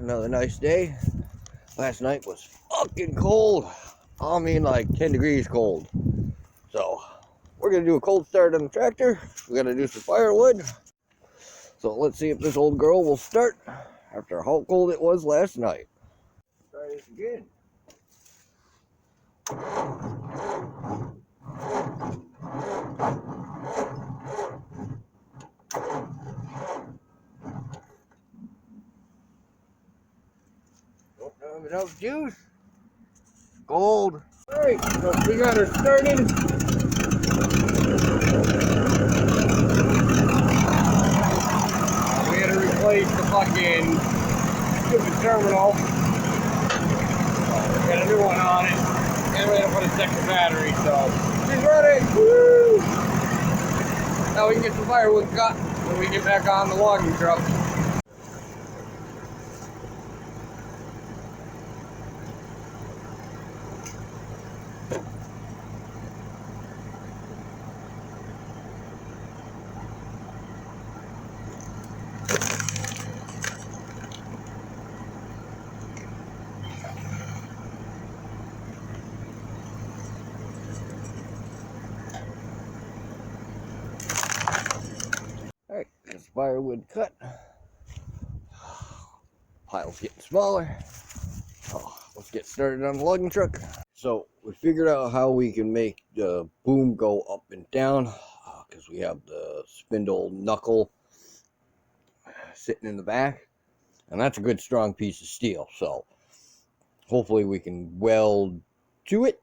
Another nice day. Last night was fucking cold. I mean, like 10 degrees cold. So, we're gonna do a cold start on the tractor. We're gonna do some firewood. So, let's see if this old girl will start after how cold it was last night. Try this again. Don't have enough juice. Cold. Alright, so we got her started. We had to replace the fucking stupid terminal. Got a new one on it. And we had to put a second battery, so she's ready. Woo! Now we can get some firewood cut when we get back on the logging truck. Alright, this firewood cut. Pile's getting smaller. Let's get started on the logging truck. So we figured out how we can make the boom go up and down because we have the spindle knuckle sitting in the back, and that's a good strong piece of steel. So hopefully we can weld to it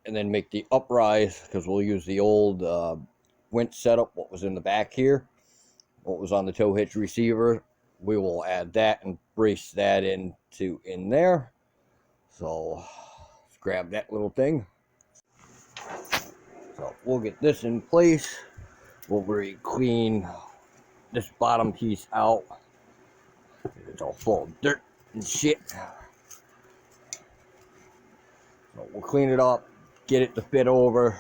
and then make the uprise, because we'll use the old winch setup, what was in the back here, what was on the tow hitch receiver. We will add that and brace that in there. So let's grab that little thing. So we'll get this in place. We'll clean this bottom piece out. It's all full of dirt and shit. So we'll clean it up, get it to fit over,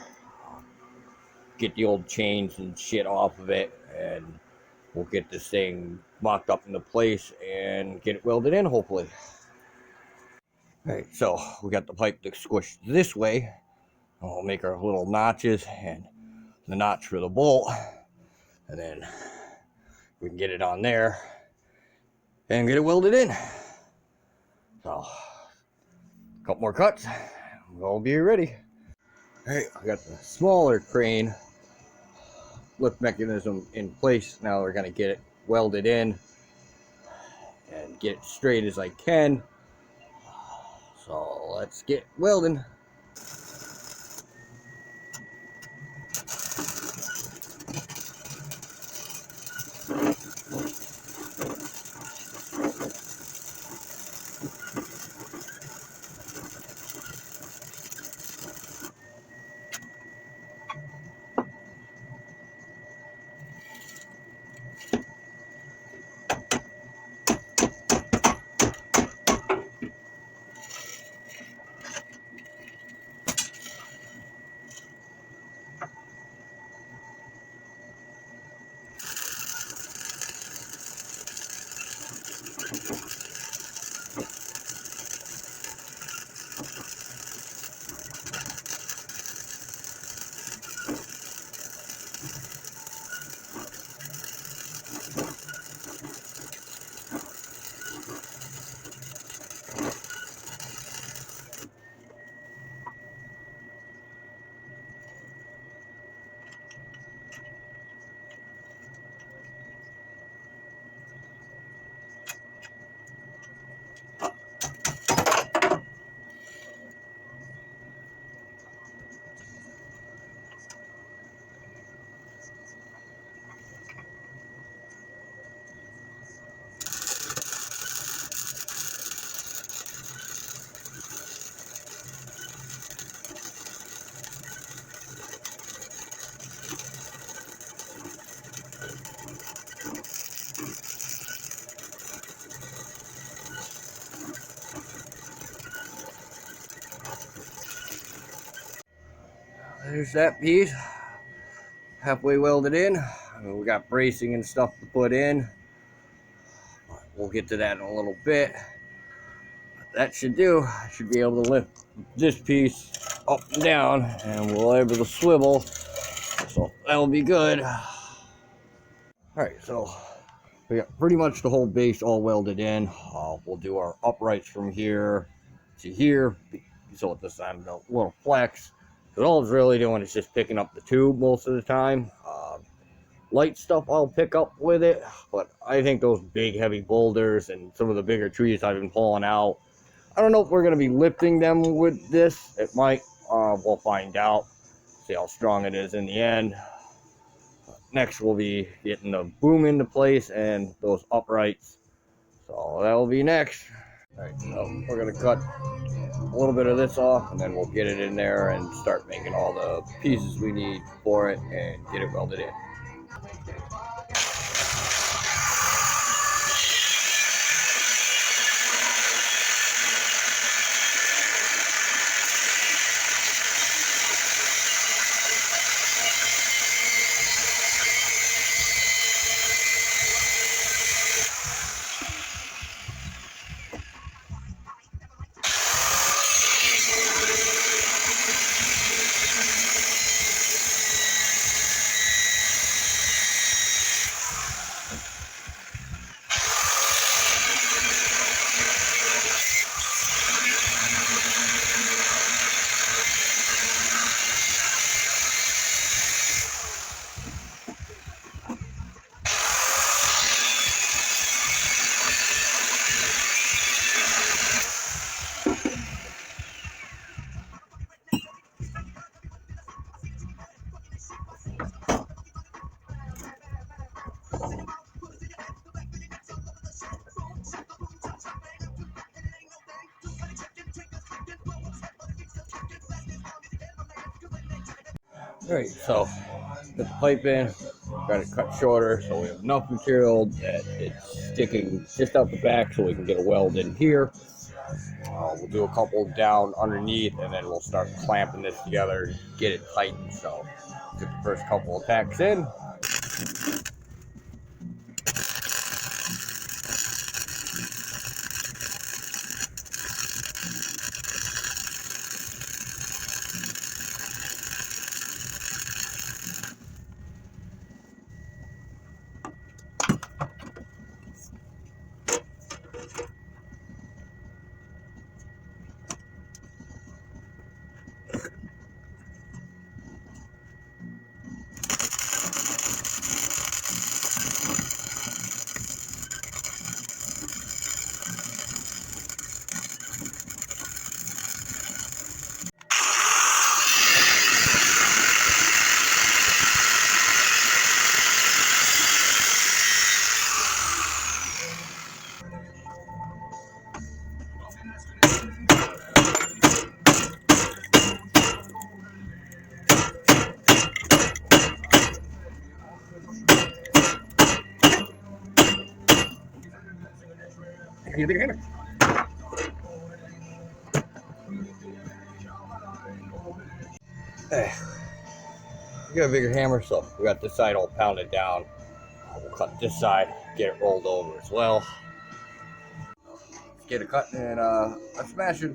get the old chains and shit off of it, and we'll get this thing mocked up into place and get it welded in, hopefully. Alright, so we got the pipe to squish this way. We'll make our little notches and the notch for the bolt, and then we can get it on there and get it welded in. So, a couple more cuts, we'll be ready. Alright, I got the smaller crane lift mechanism in place. Now we're gonna get it welded in and get it straight as I can. So let's get welding. There's that piece, halfway welded in. We got bracing and stuff to put in. We'll get to that in a little bit. that should do. I should be able to lift this piece up and down, and we'll be able to swivel. So that'll be good. All right, so we got pretty much the whole base all welded in. We'll do our uprights from here to here. So at this time, the little flex. Because all it's really doing is just picking up the tube most of the time. Light stuff I'll pick up with it, but I think those big heavy boulders and some of the bigger trees I've been pulling out, I don't know if we're going to be lifting them with this. It might. We'll find out. See how strong it is in the end. Next, we'll be getting the boom into place and those uprights. So that'll be next. All right, so we're going to cut a little bit of this off, and then we'll get it in there and start making all the pieces we need for it and get it welded in. All right, so put the pipe in, got it cut shorter so we have enough material that it's sticking just out the back so we can get a weld in here. We'll do a couple down underneath, and then we'll start clamping this together, get it tightened. So get the first couple of tacks in. Need a bigger hammer. Hey, we got a bigger hammer, so we got this side all pounded down. We'll cut this side, get it rolled over as well. Get it cut and smash it.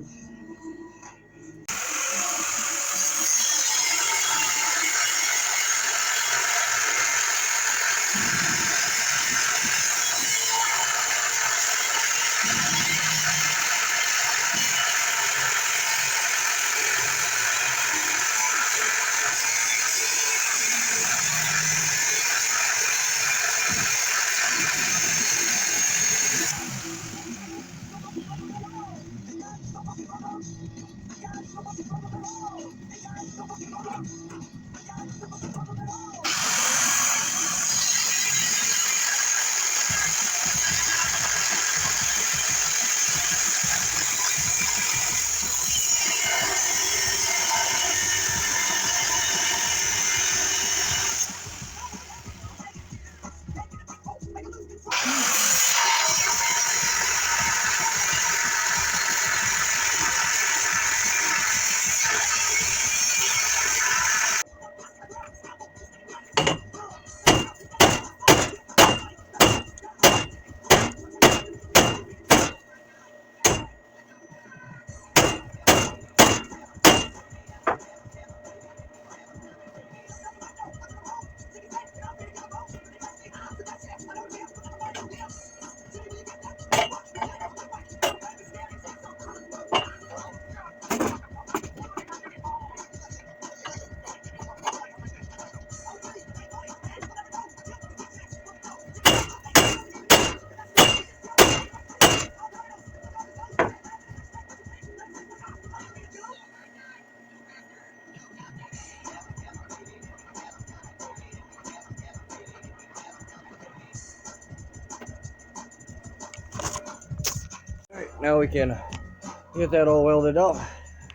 now we can get that all welded up,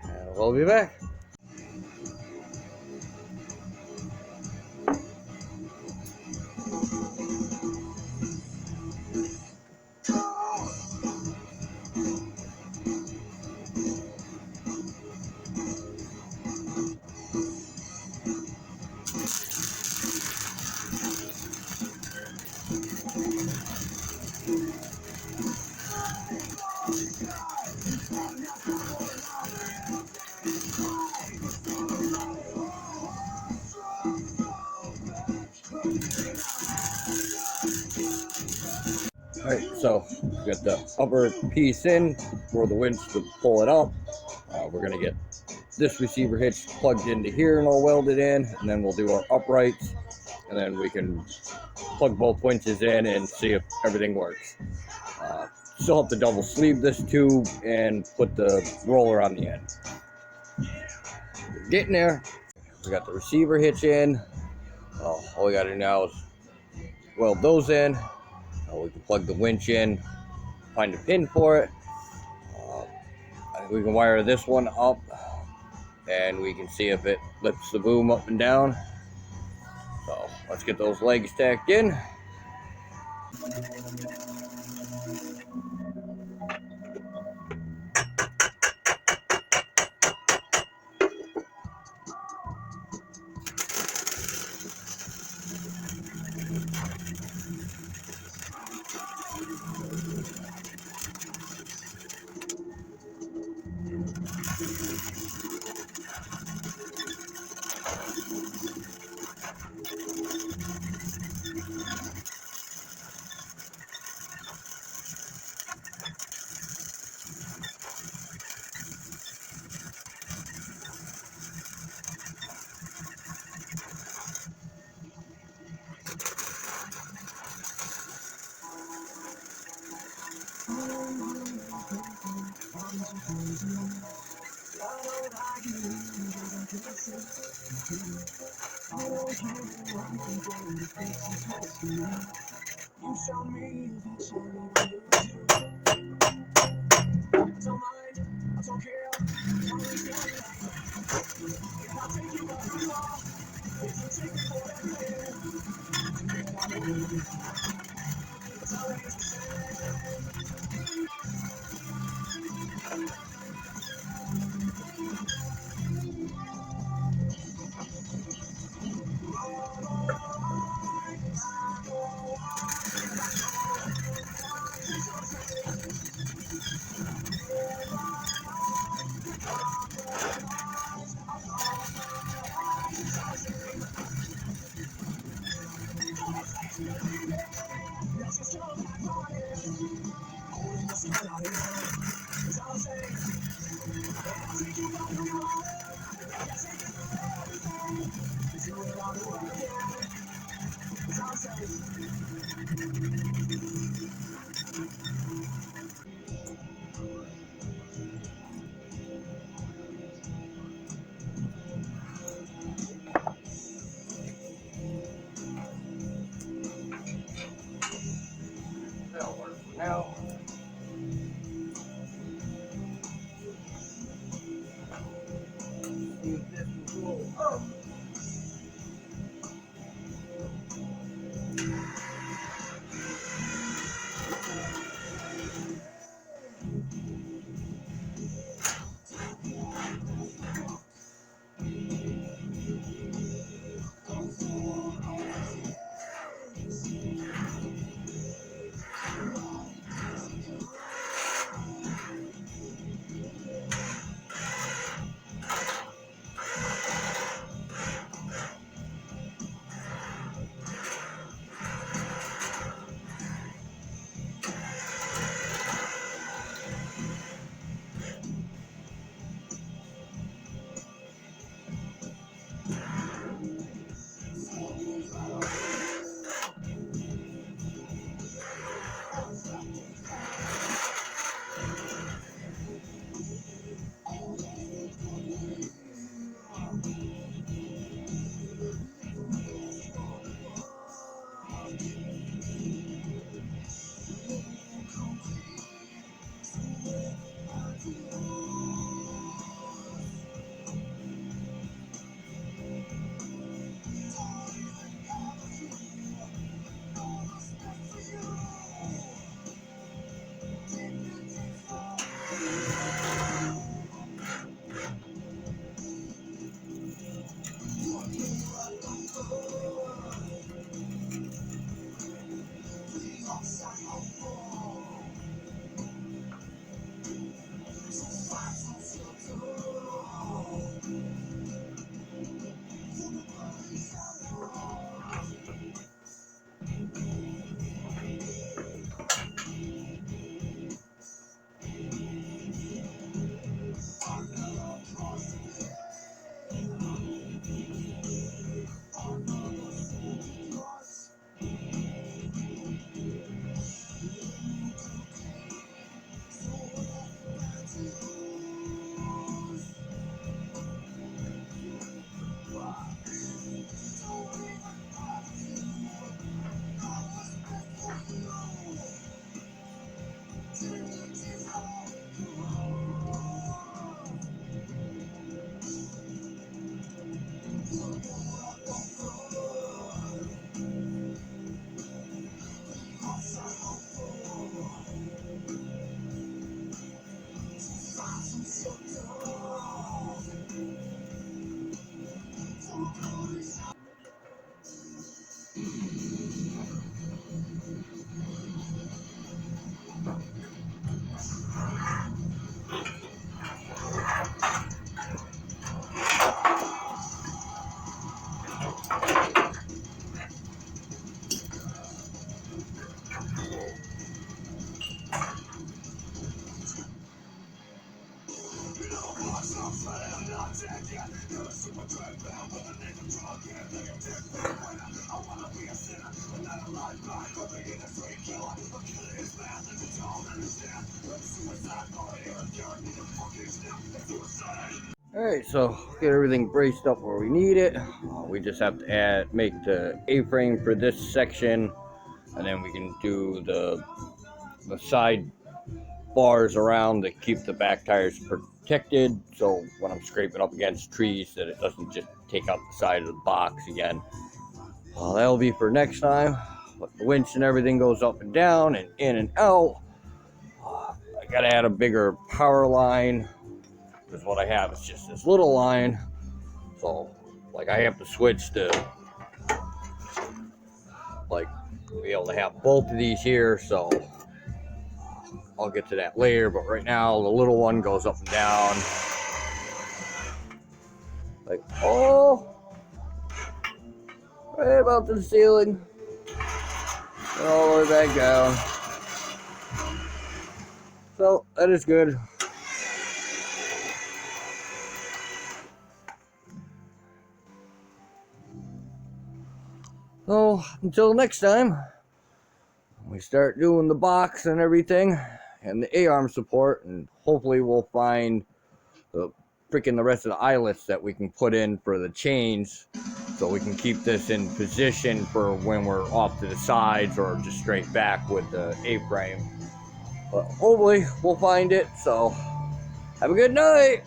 and we'll be back. Alright, so we got the upper piece in for the winch to pull it up. We're going to get this receiver hitch plugged into here and all welded in, and then we'll do our uprights, and then we can plug both winches in and see if everything works. Still have to double sleeve this tube and put the roller on the end. We're getting there. We got the receiver hitch in. All we got to do now is weld those in. We can plug the winch in, find a pin for it. I think we can wire this one up, and we can see if it lifts the boom up and down. So let's get those legs tacked in. That'll work for now. See if this will roll up. Alright, so get everything braced up where we need it. We just have to make the A-frame for this section, and then we can do the side bars around to keep the back tires protected, so when I'm scraping up against trees that it doesn't just take out the side of the box again. That'll be for next time. But the winch and everything goes up and down and in and out. I gotta add a bigger power line, because what I have is just this little line. So like I have to switch to like be able to have both of these here, so I'll get to that later, but right now the little one goes up and down. Like, oh, right about to the ceiling. And all the way back down. So, that is good. So, until next time, we start doing the box and everything, and the A-arm support, and hopefully we'll find the rest of the eyelets that we can put in for the chains, so we can keep this in position for when we're off to the sides or just straight back with the A-frame. But hopefully we'll find it, so have a good night.